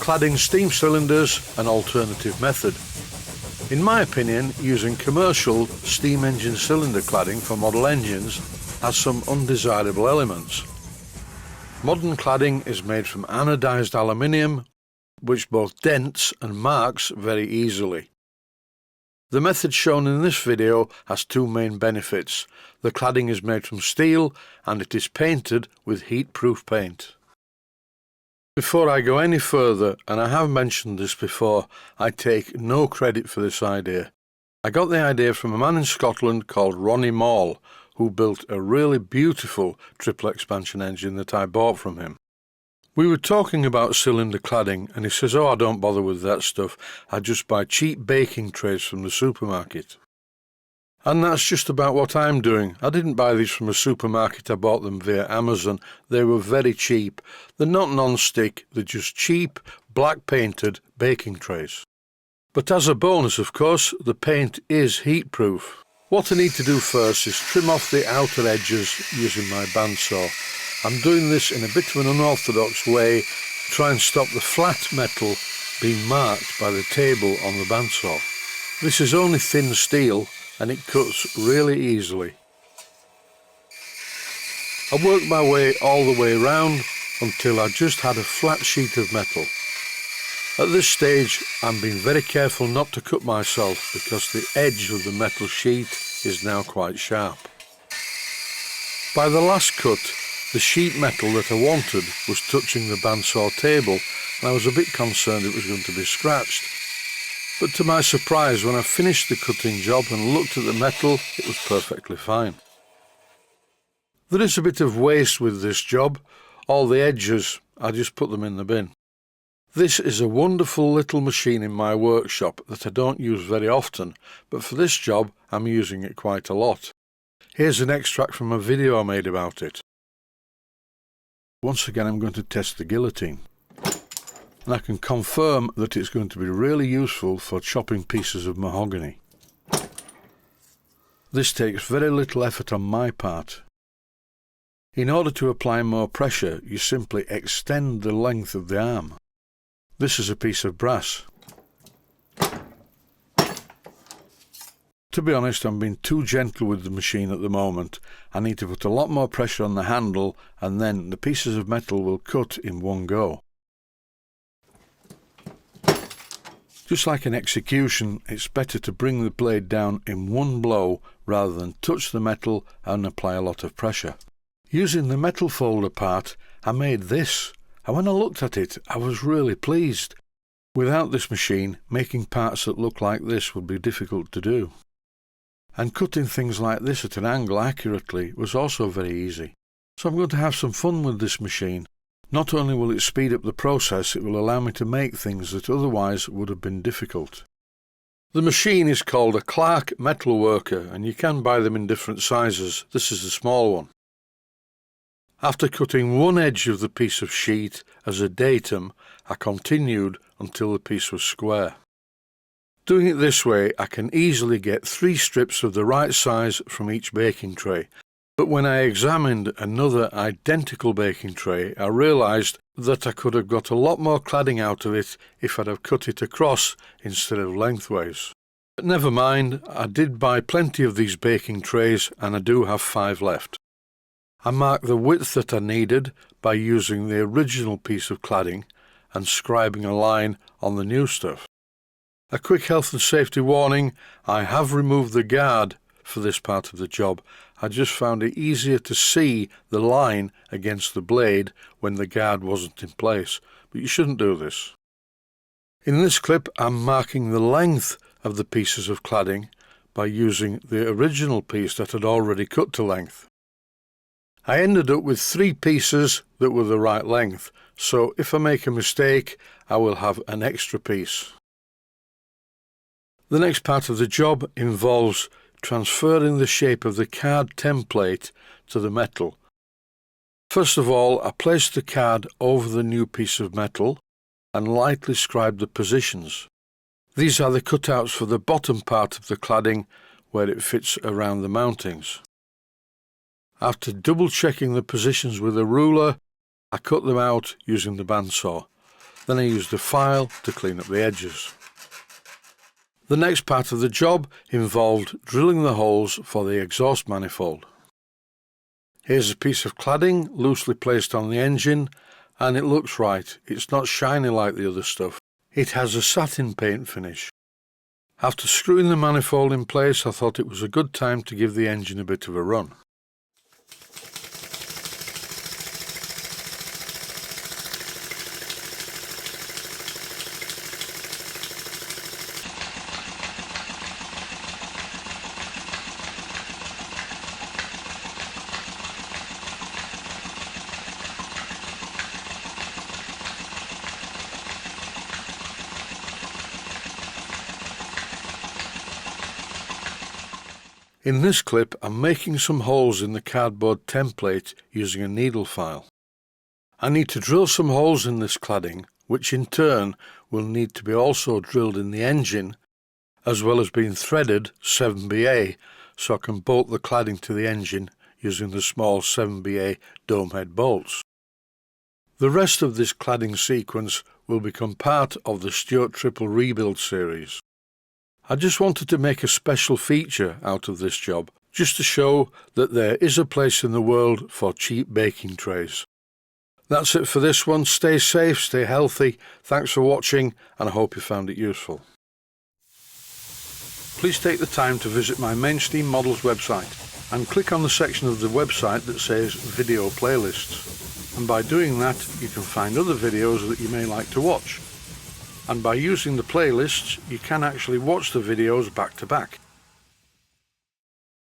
cladding steam cylinders an alternative method. In my opinion, using commercial steam engine cylinder cladding for model engines has some undesirable elements. Modern cladding is made from anodized aluminium, which both dents and marks very easily. The method shown in this video has two main benefits. The cladding is made from steel and it is painted with heat-proof paint. Before I go any further, and I have mentioned this before, I take no credit for this idea. I got the idea from a man in Scotland called Ronnie Mall, who built a really beautiful triple expansion engine that I bought from him. We were talking about cylinder cladding and he says, "Oh, I don't bother with that stuff, I just buy cheap baking trays from the supermarket." And that's just about what I'm doing. I didn't buy these from a supermarket, I bought them via Amazon. They were very cheap. They're not non-stick, they're just cheap, black painted baking trays. But as a bonus, of course, the paint is heat-proof. What I need to do first is trim off the outer edges using my bandsaw. I'm doing this in a bit of an unorthodox way to try and stop the flat metal being marked by the table on the bandsaw. This is only thin steel and it cuts really easily. I worked my way all the way around until I just had a flat sheet of metal. At this stage I'm being very careful not to cut myself because the edge of the metal sheet is now quite sharp. By the last cut, the sheet metal that I wanted was touching the bandsaw table and I was a bit concerned it was going to be scratched. But to my surprise, when I finished the cutting job and looked at the metal, it was perfectly fine. There is a bit of waste with this job. All the edges, I just put them in the bin. This is a wonderful little machine in my workshop that I don't use very often, but for this job I'm using it quite a lot. Here's an extract from a video I made about it. Once again I'm going to test the guillotine, and I can confirm that it's going to be really useful for chopping pieces of mahogany. This takes very little effort on my part. In order to apply more pressure, you simply extend the length of the arm. This is a piece of brass. To be honest, I'm being too gentle with the machine at the moment. I need to put a lot more pressure on the handle and then the pieces of metal will cut in one go. Just like an execution, it's better to bring the blade down in one blow rather than touch the metal and apply a lot of pressure. Using the metal folder part, I made this, and when I looked at it, I was really pleased. Without this machine, making parts that look like this would be difficult to do. And cutting things like this at an angle accurately was also very easy. So I'm going to have some fun with this machine. Not only will it speed up the process, it will allow me to make things that otherwise would have been difficult. The machine is called a Clark Metalworker and you can buy them in different sizes. This is a small one. After cutting one edge of the piece of sheet as a datum, I continued until the piece was square. Doing it this way, I can easily get 3 strips of the right size from each baking tray. But when I examined another identical baking tray, I realised that I could have got a lot more cladding out of it if I'd have cut it across instead of lengthways. But never mind, I did buy plenty of these baking trays and I do have 5 left. I marked the width that I needed by using the original piece of cladding and scribing a line on the new stuff. A quick health and safety warning, I have removed the guard for this part of the job. I just found it easier to see the line against the blade when the guard wasn't in place, but you shouldn't do this. In this clip I'm marking the length of the pieces of cladding by using the original piece that had already cut to length. I ended up with 3 pieces that were the right length, so if I make a mistake I will have an extra piece. The next part of the job involves transferring the shape of the card template to the metal. First of all, I placed the card over the new piece of metal and lightly scribed the positions. These are the cutouts for the bottom part of the cladding where it fits around the mountings. After double checking the positions with a ruler, I cut them out using the bandsaw. Then I used a file to clean up the edges. The next part of the job involved drilling the holes for the exhaust manifold. Here's a piece of cladding loosely placed on the engine, and it looks right. It's not shiny like the other stuff. It has a satin paint finish. After screwing the manifold in place, I thought it was a good time to give the engine a bit of a run. In this clip, I'm making some holes in the cardboard template using a needle file. I need to drill some holes in this cladding, which in turn will need to be also drilled in the engine, as well as being threaded 7BA, so I can bolt the cladding to the engine using the small 7BA dome head bolts. The rest of this cladding sequence will become part of the Stuart Triple Rebuild series. I just wanted to make a special feature out of this job, just to show that there is a place in the world for cheap baking trays. That's it for this one. Stay safe, stay healthy. Thanks for watching, and I hope you found it useful. Please take the time to visit my Mainsteam Models website and click on the section of the website that says Video Playlists. And by doing that, you can find other videos that you may like to watch. And by using the playlists, you can actually watch the videos back to back.